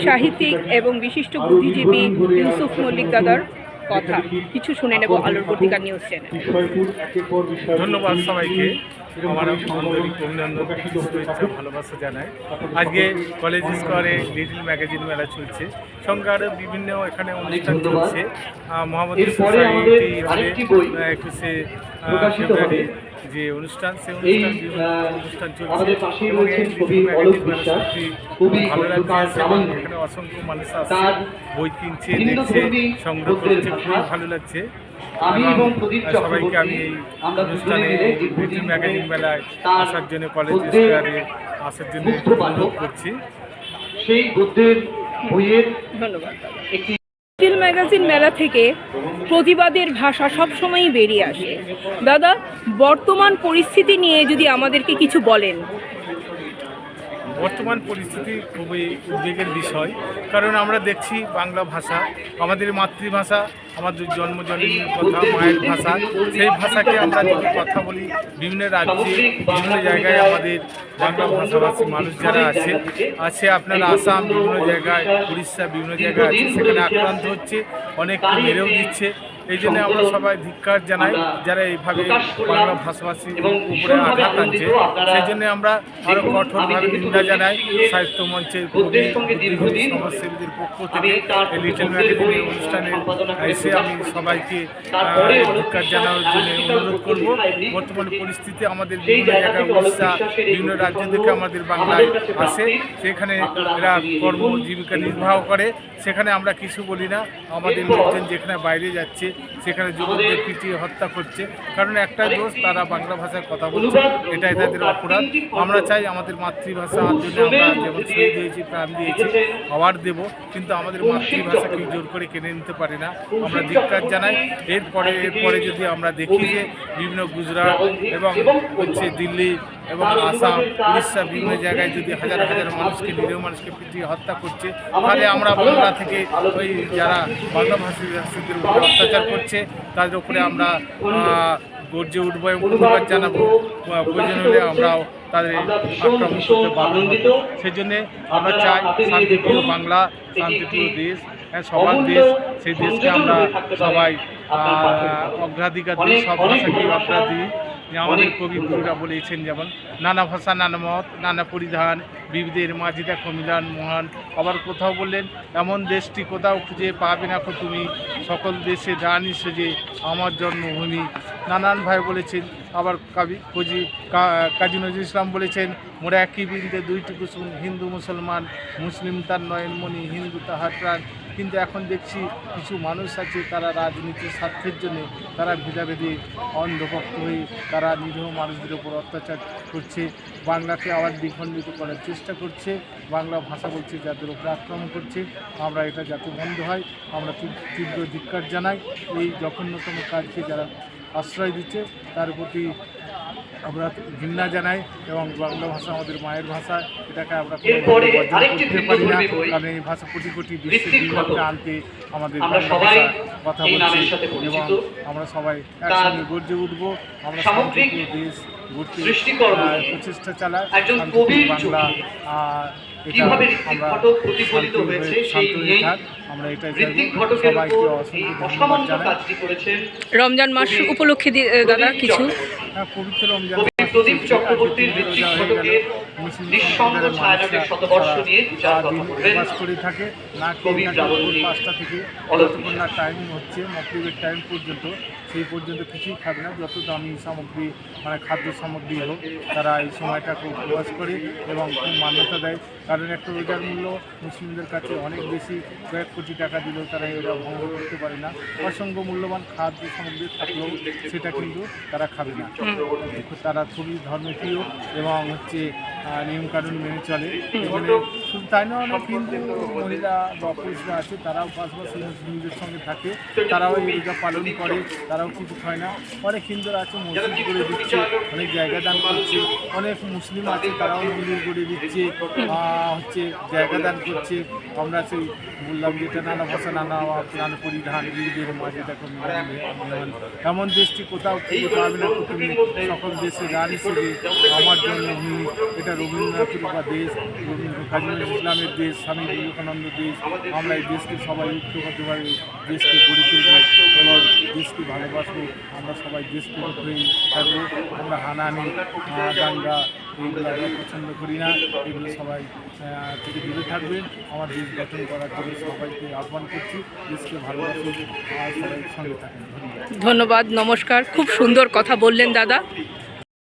সাহিত্যিক এবং বিশিষ্ট বুদ্ধিজীবী ইউসুফ মল্লিক দাদার কথা কিছু শুনে নেব আলোর পত্রিকা নিউজ চ্যানেল। ধন্যবাদ সবাইকে, আমার আন্তরিক অভিনন্দন, শুভেচ্ছা, ভালোবাসা জানাই। আজকে কলেজ স্কোয়ারে লিটল ম্যাগাজিন মেলা চলছে, সঙ্গে আরও বিভিন্ন এখানে অনুষ্ঠান চলছে। মোহাম্মদপুর সোসাইটি হলে 21শে ফেব্রুয়ারি যে অনুষ্ঠান, সেই অনুষ্ঠান চলছে এবং এই লিটল ম্যাগাজিন মেলা সত্যি ভালো লাগছে এবং এখানে অসংখ্য মানুষ আসছে, বই কিনছে, দেখছে, সংগ্রহ করছে, খুবই ভালো লাগছে। সবাইকে আমি এই অনুষ্ঠানে লিটল ম্যাগাজিন মেলায় আসার জন্য, কলেজ স্কোয়ারে আসার জন্য অনুরোধ করছি। সেই গদ্যের বইয়ের ধন্যবাদ। লিটল ম্যাগাজিন মেলা থেকে প্রতিবাদের ভাষা সবসময়ই বেরিয়ে আসে। দাদা, বর্তমান পরিস্থিতি নিয়ে যদি আমাদেরকে কিছু বলেন। বর্তমান পরিস্থিতি খুবই উদ্বেগের বিষয়, কারণ আমরা দেখছি বাংলা ভাষা আমাদের মাতৃভাষা, আমাদের জন্মজননীর কথা, মায়ের ভাষা, সেই ভাষাকে আমরা যদি কথা বলি বিভিন্ন রাজ্যে, বিভিন্ন জায়গায় আমাদের বাংলা ভাষাভাষী মানুষ যারা আছে আপনার আসাম, বিভিন্ন জায়গায় উড়িষ্যা, বিভিন্ন জায়গায় আছে, সেখানে আক্রান্ত হচ্ছে, অনেককে মেরেও দিচ্ছে। এই জন্য আমরা সবাই ধিক্কার জানাই যারা এইভাবে বাংলা ভাষাভাষীর উপরে আঘাত আনছে। সেই জন্য আমরা আরও কঠোরভাবে নিন্দা জানাই। সাহিত্য মঞ্চের কবি, বুদ্ধিজীবী, সমাজসেবীদের পক্ষ থেকে এই লিটল ম্যাগাজিনের অনুষ্ঠানে এসে আমি সবাইকে ধিক্কার জানানোর জন্য অনুরোধ করব। বর্তমান পরিস্থিতি আমাদের বিভিন্ন জায়গায়, উড়িষ্যা, বিভিন্ন রাজ্য থেকে আমাদের বাংলায় আসে, সেখানে এরা কর্ম জীবিকা নির্বাহ করে, সেখানে আমরা কিছু বলি না। আমাদের লোকজন যেখানে বাইরে যাচ্ছে সেখানে যুবকদের পিটিয়ে হত্যা করছে, কারণ একটা দোষ, তারা বাংলা ভাষায় কথা বলছে, এটাই তাদের অপরাধ। আমরা চাই আমাদের মাতৃভাষার জন্য আমরা যেমন শহীদ হয়েছি, প্রাণ দিয়েছি, আবার দেব, কিন্তু আমাদের মাতৃভাষাকে জোর করে কেড়ে নিতে পারে না। আমরা ধিক্কার জানাই। এরপরে যদি আমরা দেখি যে বিভিন্ন গুজরাট এবং দিল্লি এবং আসাম, উড়িষ্যা, বিভিন্ন জায়গায় যদি হাজার হাজার মানুষকে, নিরীহ মানুষকে পিটিয়ে হত্যা করছে, তাহলে আমরা বাংলা থেকে ওই যারা বাংলা ভাষীদের উপরে অত্যাচার করছে তাদের উপরে আমরা গর্জে উঠবো এবং প্রতিবাদ জানাবো। প্রয়োজন হলে আমরাও তাদের আক্রমণ করতে বাধ্য হব। সেই জন্যে আমরা চাই শান্তিপ্রিয় বাংলা, শান্তিপ্রিয় দেশ, সবার দেশ, সেই দেশকে আমরা সবাই অগ্রাধিকার দিই, সব ভাষাকেই অগ্রাধিকার দিই। আমাদের কবিগুরুরা বলেছেন যেমন নানা ভাষা, নানা মত, নানা পরিধান, বিবিধের মাঝে দেখো মিলন মহান। আবার কোথাও বললেন এমন দেশটি কোথাও খুঁজে পাবে না তুমি, সকল দেশে রানী সেজে আমার জন্মভূমি। নানান ভাই বলেছেন। আবার কাজী নজরুল ইসলাম বলেছেন মোরা একই বৃন্দে দুইটি কুসুম, হিন্দু মুসলমান, মুসলিম তার নয়নমণি, হিন্দু তাহার প্রাণ। কিন্তু এখন দেখছি কিছু মানুষ আছে, তারা রাজনীতির স্বার্থের জন্য তারা ভেদাভেদে অন্ধভক্ত হয়ে তারা নিরীহ মানুষদের উপর অত্যাচার করছে, বাংলাকে আবার দ্বিখণ্ডিত করার চেষ্টা করছে, বাংলা ভাষা বলছে যাদের উপরে আক্রমণ করছে। আমরা এটা যাতে বন্ধ হয় আমরা তীব্র ধিক্কার জানাই। এই জঘন্যতম কাজকে যারা আশ্রয় দিচ্ছে তার প্রতি আমরা ঘৃণা জানাই এবং বাংলা ভাষা আমাদের মায়ের ভাষা, এটাকে আমরা করতে পারি না, কারণ এই ভাষা কোটি কোটি বিশ্বের বিভাগকে আনতে আমাদের কথা বলছি এবং আমরা সবাই একসঙ্গে গর্জে উঠবো। আমরা শান্তিপ্রিয় দেশ গড়তে প্রচেষ্টা চালাই, শান্তিপ্রিয় বাংলা আমরা এটাই সবাইকে অসংখ্য ধন্যবাদ জানাই। রমজান মাস উপলক্ষে দাদা কিছু পবিত্র রমজান প্রদীপ চক্রবর্তীর ঋত্বিক ঘটকের নিঃসঙ্গ ছায়ানটের শতবর্ষ নিয়ে বিচার কথা বলবেন করে থাকে না কবি ব্রাহ্মণী 5টা থেকে যতক্ষণ না টাইম হচ্ছে মকরিবের টাইম পর্যন্ত, সেই পর্যন্ত কিছুই খাবে না। যত দামি সামগ্রী মানে খাদ্য সামগ্রী হোক, তারা এই সময়টাকে উপবাস করে এবং খুব মান্যতা দেয়। কারণ একটা রোজার মূল্য মুসলিমদের কাছে অনেক বেশি, কয়েক কোটি টাকা দিলেও তারা এরা ভঙ্গ করতে পারে না। অসংখ্য মূল্যবান খাদ্য সামগ্রী থাকলেও সেটা কিন্তু তারা খাবে না। তারা খুবই ধর্মপ্রিয় এবং নিয়মকানুন মেনে চলে। এখানে শুধু তাই নয়, অনেক হিন্দু মহিলা বা পুরুষরা আছে, তারাও পাশাপাশি মুসলিমদের সঙ্গে থাকে, তারাও এই রোজা পালন করে, তারাও কিছু খায় না। অনেক হিন্দুরা আছে মসজিদ করে দিচ্ছে, অনেক জায়গা দান করছে, অনেক মুসলিম আছে তারাও মন্দির করে দিচ্ছে, জায়গা দান করছে। আমরা সেই বললাম যেটা নানা ভাষা, নানা পরিধান, বিবিধের মাঝে দেখো মিলন। এমন দেশটি কোথাও খুঁজে পাবে না তুমি, সকল দেশে রানী দিচ্ছে যে আমার জন্মভূমি, এটা রবীন্দ্রনাথের বা দেশ, কাজী নজরুল ইসলামের দেশ, স্বামী বিবেকানন্দ দেশ। আমরা এই দেশকে সবাই ঐক্যবদ্ধভাবে দেশকে গড়ে তুলব এবং দেশকে ভালোবাসবো। আমরা সবাই দেশপ্রেমিক হয়ে থাকবো। আমরা হানাহানি দাঙ্গা এইগুলো আমরা পছন্দ করি না। এগুলো সবাই থেকে দূরে থাকবেন। আমার দেশ গঠন করার জন্য সবাইকে আহ্বান করছি, দেশকে ভালোবাসুন আর সবাই সঙ্গে থাকেন। ধন্যবাদ। ধন্যবাদ, নমস্কার। খুব সুন্দর কথা বললেন দাদা।